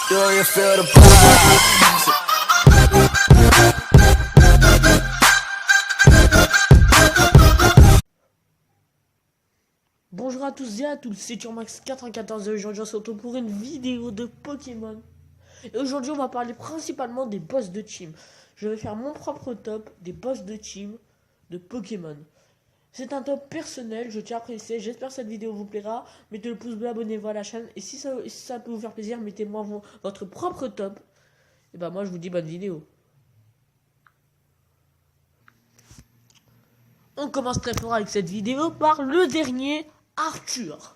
Do you feel the vibes? Bonjour à tous et à tous, c'est Turmax94 et aujourd'hui on se retrouve pour une vidéo de Pokémon. Et aujourd'hui on va parler principalement des boss de team. Je vais faire mon propre top des boss de team de Pokémon. C'est un top personnel, je tiens à préciser, j'espère que cette vidéo vous plaira. Mettez le pouce bleu, abonnez-vous à la chaîne et si ça peut vous faire plaisir, mettez-moi votre propre top. Et bah moi je vous dis bonne vidéo. On commence très fort avec cette vidéo par le dernier, Arthur.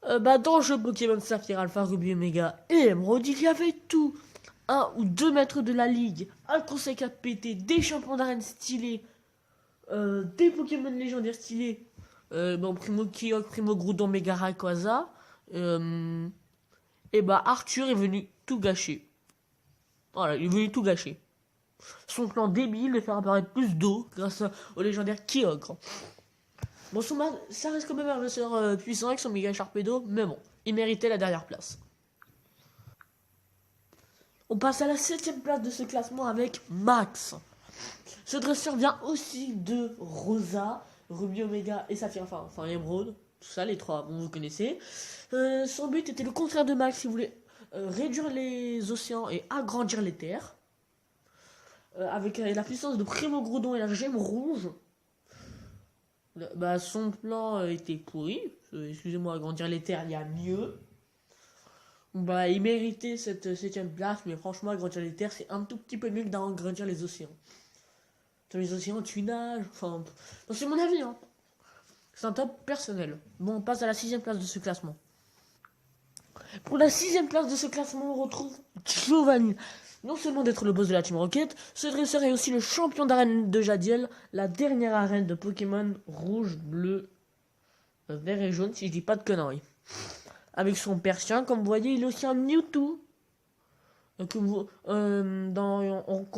Dans le jeu Pokémon Saphir, Alpha, Ruby, Omega et Emerald, il y avait tout. 1 ou 2 maîtres de la ligue, un conseil 4 PT, des champions d'arène stylés, des Pokémon légendaires stylés, Primo Kyogre, Primo Groudon, Mega Rayquaza. Arthur est venu tout gâcher. Voilà, il est venu tout gâcher. Son plan débile de faire apparaître plus d'eau grâce au légendaire Kyogre. Bon, ça reste quand même un adversaire puissant avec son méga Sharpedo, mais bon, il méritait la dernière place. On passe à la 7ème place de ce classement avec Max. Ce dresseur vient aussi de Rosa, Ruby, Omega et Saphir, enfin Emerald, tout ça, les trois, bon, vous connaissez. Son but était le contraire de Max, il voulait réduire les océans et agrandir les terres. Avec la puissance de Primo Groudon et la gemme rouge. Son plan était pourri. Excusez-moi, agrandir les terres, il y a mieux. Il méritait cette 7ème place, mais franchement, agrandir les terres, c'est un tout petit peu mieux que d'agrandir les océans. Dans les océans, tu nages. Enfin, c'est mon avis, hein. C'est un top personnel. Bon, on passe à la 6ème place de ce classement. Pour la 6ème place de ce classement, on retrouve Giovanni. Non seulement d'être le boss de la Team Rocket, ce dresseur est aussi le champion d'arène de Jadiel, la dernière arène de Pokémon rouge, bleu, vert et jaune, si je dis pas de conneries. Avec son Persien, comme vous voyez, il est aussi un Mewtwo. Qu'on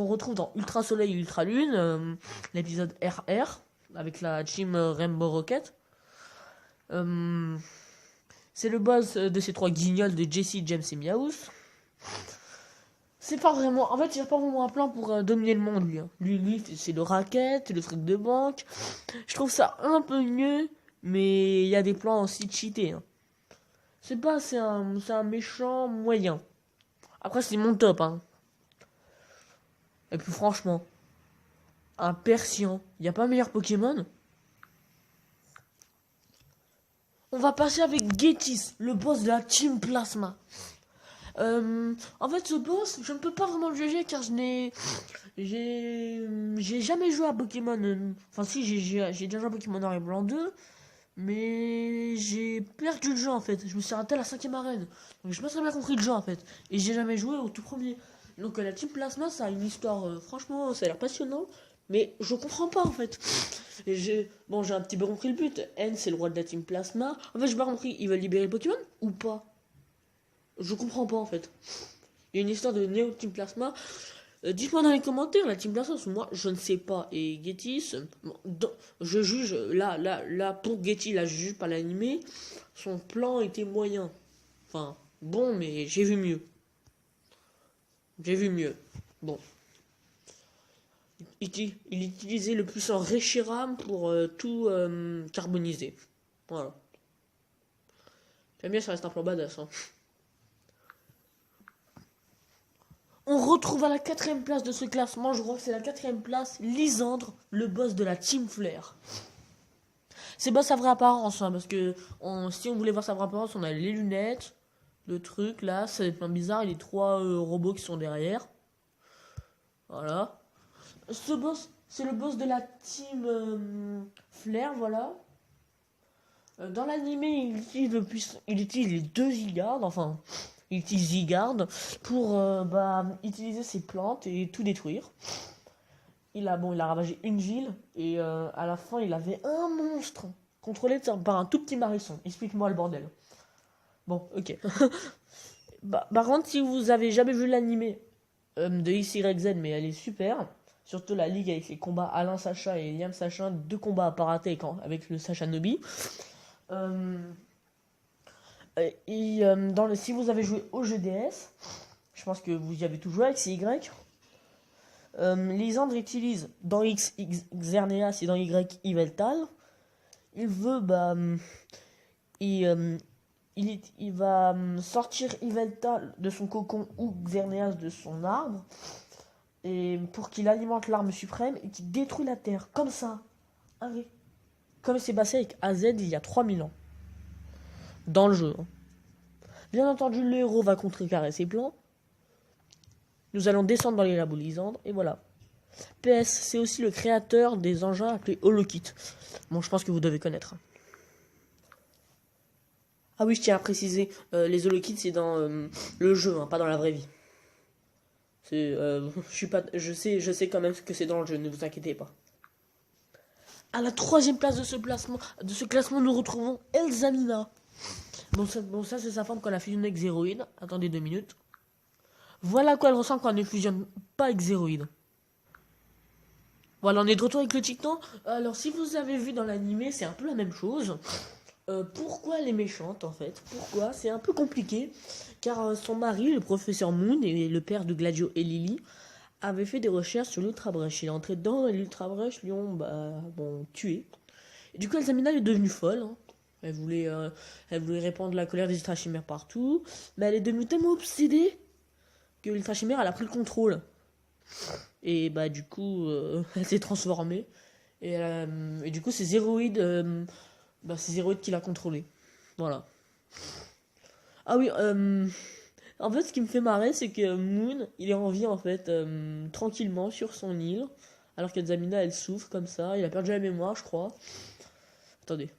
retrouve dans Ultra Soleil et Ultra Lune, l'épisode RR, avec la Team Rainbow Rocket. C'est le boss de ces trois guignols de Jessie, James et Meowth. C'est pas vraiment. En fait, il n'y a pas vraiment un plan pour dominer le monde, lui. Lui, c'est le racket, le truc de banque. Je trouve ça un peu mieux, mais il y a des plans aussi cheatés. Hein. C'est un méchant moyen. Après, c'est mon top. Hein. Et puis, franchement, un Persian, il n'y a pas meilleur Pokémon. On va passer avec Getis, le boss de la Team Plasma. En fait, ce boss, je ne peux pas vraiment le juger car j'ai jamais joué à Pokémon. Enfin, si, j'ai déjà joué à Pokémon Noir et Blanc 2, mais j'ai perdu le jeu en fait. Je me suis arrêté à la 5ème arène. Donc, je n'ai pas très bien compris le jeu en fait. Et j'ai jamais joué au tout premier. Donc, la Team Plasma, ça a une histoire, franchement, ça a l'air passionnant. Mais je comprends pas en fait. J'ai un petit peu compris le but. N, c'est le roi de la Team Plasma. En fait, j'ai pas compris. Ils veulent libérer Pokémon ou pas? Je comprends pas en fait. Il y a une histoire de Neo Team Plasma. Dites-moi dans les commentaires la Team Plasma, parce que moi je ne sais pas. Et Getis, je juge, là pour Getis, là je juge pas l'animé. Son plan était moyen. Enfin, bon, mais j'ai vu mieux. J'ai vu mieux. Bon. Il utilisait le puissant Reshiram pour tout carboniser. Voilà. J'aime bien, ça reste un plan badass. Hein. On retrouve à la 4ème place de ce classement, je crois que c'est la 4ème place, Lysandre, le boss de la Team Flare. C'est pas sa vraie apparence, hein, parce que si on voulait voir sa vraie apparence, on a les lunettes, le truc là, c'est plein bizarre, et les trois robots qui sont derrière. Voilà. Ce boss, c'est le boss de la Team Flare, voilà. Dans l'animé, il utilise les deux Zygarde, enfin... Il utilise Zygarde pour utiliser ses plantes et tout détruire. Il a ravagé une ville et à la fin il avait un monstre contrôlé par un tout petit marisson. Explique-moi le bordel. Bon, ok. Par contre, si vous avez jamais vu l'animé de XYZ, mais elle est super. Surtout la ligue avec les combats Alain Sacha et Liam Sacha, 2 combats à pas rater avec le Sacha Nobi. Si vous avez joué au jeu DS, je pense que vous y avez tout joué avec CY. Lisandre utilise dans X Xerneas et dans Y Yveltal. Il veut, il va sortir Yveltal de son cocon ou Xerneas de son arbre. Et pour qu'il alimente l'arme suprême et qu'il détruit la Terre. Comme ça. Ah oui. Comme c'est passé avec AZ il y a 3000 ans. Dans le jeu. Bien entendu, le héros va contrecarrer ses plans. Nous allons descendre dans les labos Lisandre. Et voilà. PS, c'est aussi le créateur des engins appelés HoloKit. Bon, je pense que vous devez connaître. Ah oui, je tiens à préciser, les HoloKits c'est dans le jeu, hein, pas dans la vraie vie. Je sais quand même que c'est dans le jeu, ne vous inquiétez pas. À la 3e place de ce classement, nous retrouvons Elzamina. Bon, ça c'est sa forme quand elle a fusionné avec Zéroïde. Attendez 2 minutes. Voilà à quoi elle ressemble quand elle ne fusionne pas avec Zéroïde. Voilà, on est de retour avec le Titan. Alors, si vous avez vu dans l'animé, c'est un peu la même chose. Pourquoi elle est méchante, en fait? Pourquoi? C'est un peu compliqué. Car son mari, le professeur Moon, et le père de Gladio et Lily, avaient fait des recherches sur l'Ultra Brèche. Il est entré dedans et l'Ultra Brèche lui ont tué. Et du coup, Elzamina est devenue folle. Hein. Elle voulait répandre la colère des Ultra Chimères partout. Mais elle est devenue tellement obsédée que l'Ultra Chimère, elle a pris le contrôle. Et du coup, elle s'est transformée. Et du coup, c'est Zéroïde qui l'a contrôlée. Voilà. Ah oui, en fait, ce qui me fait marrer, c'est que Moon, il est en vie, en fait, tranquillement, sur son île. Alors qu'Elzamina, elle souffre comme ça. Il a perdu la mémoire, je crois. Attendez.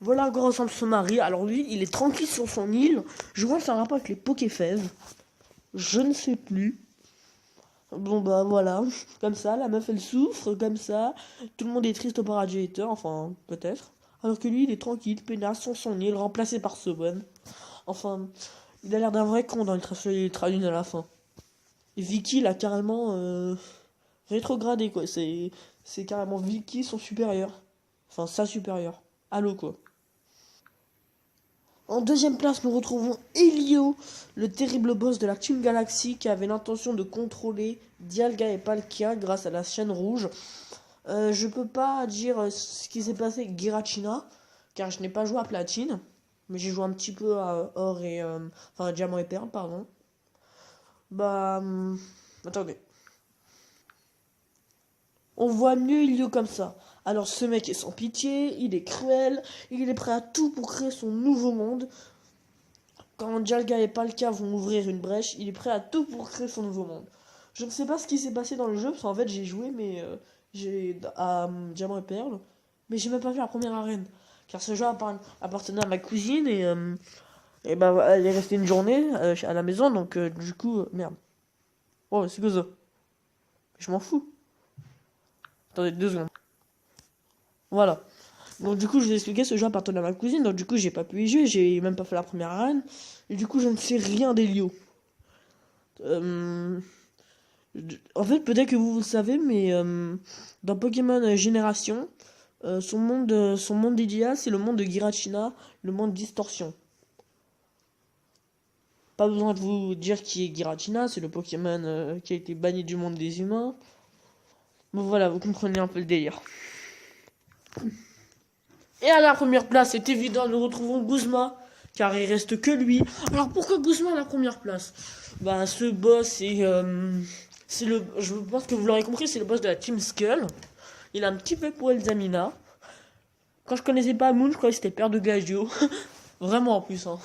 Voilà à quoi ressemble son mari. Alors lui, il est tranquille sur son île. Je vois que c'est un rapport avec les Pokéfèves. Je ne sais plus. Bon voilà. Comme ça, la meuf elle souffre, comme ça. Tout le monde est triste au Paradiator, enfin, peut-être. Alors que lui, il est tranquille, peinard sur son île, remplacé par Sobon. Enfin, il a l'air d'un vrai con dans les traduits à la fin. Et Vicky, il a carrément rétrogradé, quoi. C'est carrément Vicky, son supérieur. Enfin, sa supérieure. Allô, quoi. En 2e place, nous retrouvons Elio, le terrible boss de la Team Galaxy qui avait l'intention de contrôler Dialga et Palkia grâce à la chaîne rouge. Je peux pas dire ce qui s'est passé avec Giratina, car je n'ai pas joué à Platine, mais j'ai joué un petit peu à Or et... enfin, Diamant et Perle, pardon. Attendez. On voit mieux Elio comme ça. Alors ce mec est sans pitié, il est cruel, il est prêt à tout pour créer son nouveau monde. Quand Dialga et Palkia vont ouvrir une brèche, il est prêt à tout pour créer son nouveau monde. Je ne sais pas ce qui s'est passé dans le jeu, parce qu'en fait j'ai joué à Diamant et Perle, mais j'ai même pas fait la première arène. Car ce jeu appartenait à ma cousine et elle est restée une journée à la maison, donc du coup, merde. Oh, c'est que ça. Je m'en fous. Attendez 2 secondes. Voilà. Donc du coup, je vous ai expliqué, ce jeu appartenait à ma cousine, donc du coup, j'ai pas pu y jouer, j'ai même pas fait la première arène, et du coup, je ne sais rien d'Elio. En fait, peut-être que vous le savez, mais dans Pokémon Génération, son monde d'Idia, c'est le monde de Giratina, le monde Distorsion. Pas besoin de vous dire qui est Giratina, c'est le Pokémon qui a été banni du monde des humains. Bon voilà, vous comprenez un peu le délire. Et à la première place, c'est évident, nous retrouvons Guzma, car il reste que lui. Alors pourquoi Guzma à la première place? Ce boss je pense que vous l'aurez compris, c'est le boss de la Team Skull. Il a un petit peu pour Elzamina. Quand je connaissais pas Moon, je croyais que c'était père de Gladio. Vraiment en plus, hein.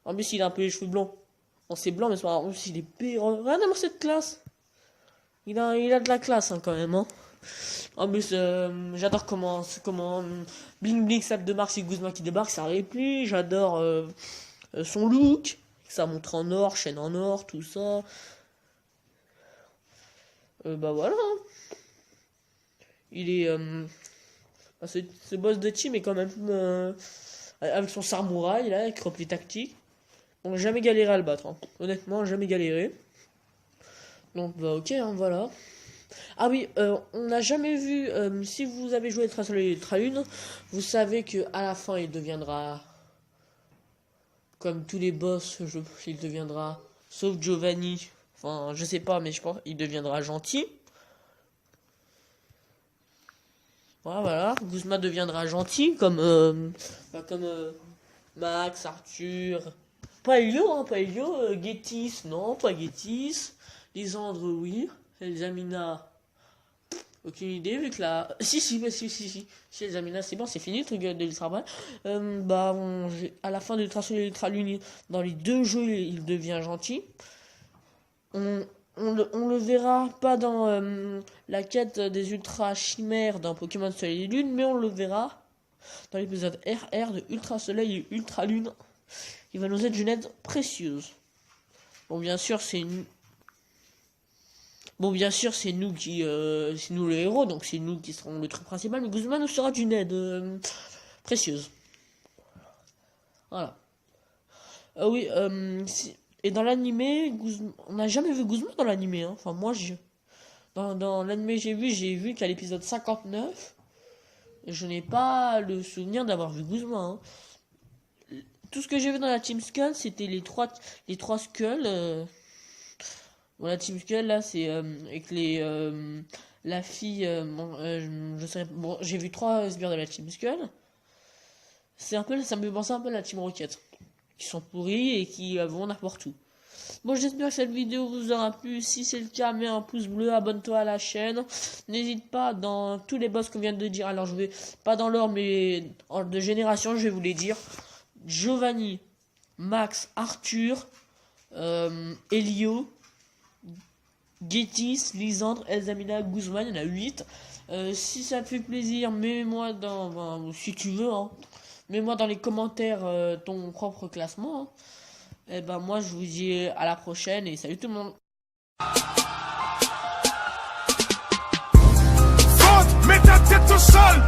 En plus, il a un peu les cheveux blancs. Bon, c'est blanc, mais c'est pas grave. En plus, il est pire. Regardez-moi cette classe. Il a de la classe, hein, quand même, hein. En plus, j'adore comment Bling Bling, Sable de Mars et Guzma qui débarque, ça réplique. J'adore son look, ça montre en or, chaîne en or, tout ça. Voilà. Hein. Il est... ce boss de team est quand même... avec son samouraï, là, avec repli tactique. Bon, jamais galéré à le battre. Hein. Honnêtement, jamais galéré. Donc, ok, hein, voilà. Ah oui, on n'a jamais vu, si vous avez joué Ultra Soleil et Ultra Lune, vous savez que à la fin il deviendra, comme tous les boss, il deviendra, sauf Giovanni, enfin je sais pas, mais je pense il deviendra gentil. Voilà, Guzma deviendra gentil, comme Max, Arthur, pas Elio, hein, pas Elio, Getis, non, pas Getis, Lisandre, oui, Elzamina. Aucune idée, vu que là. Si, les Amina, c'est bon, c'est fini le truc de l'Ultra Ball. À la fin de l'Ultra Soleil et l'Ultra Lune, dans les deux jeux, il devient gentil. On le verra pas dans la quête des Ultra Chimères dans Pokémon Soleil et Lune, mais on le verra dans l'épisode RR de Ultra Soleil et Ultra Lune. Il va nous être d'une aide précieuse. Bon, bien sûr, c'est nous c'est nous le héros, donc c'est nous qui serons le truc principal, mais Guzman nous sera d'une aide précieuse. Voilà. Oui, et dans l'animé, on n'a jamais vu Guzman dans l'animé, hein. Enfin, moi, dans l'animé j'ai vu qu'à l'épisode 59, je n'ai pas le souvenir d'avoir vu Guzman, hein. Tout ce que j'ai vu dans la Team Skull, c'était les trois Skulls. Bon, la Team Skull, là, c'est avec la fille. Bon, j'ai vu 3 sbires de la Team Skull. Ça me fait penser un peu à la Team Rocket, qui sont pourris et qui vont n'importe où. Bon, j'espère que cette vidéo vous aura plu. Si c'est le cas, mets un pouce bleu, abonne-toi à la chaîne. N'hésite pas dans tous les boss qu'on vient de dire. Alors, je vais pas dans l'ordre, mais de génération, je vais vous les dire. Giovanni, Max, Arthur, Elio, Getis, Lisandre, Elzamina, Guzman, il y en a 8. Si ça te fait plaisir, mets-moi si tu veux, hein, mets-moi dans les commentaires ton propre classement, hein. Et ben moi je vous dis à la prochaine et salut tout le monde. Mets ta tête au sol.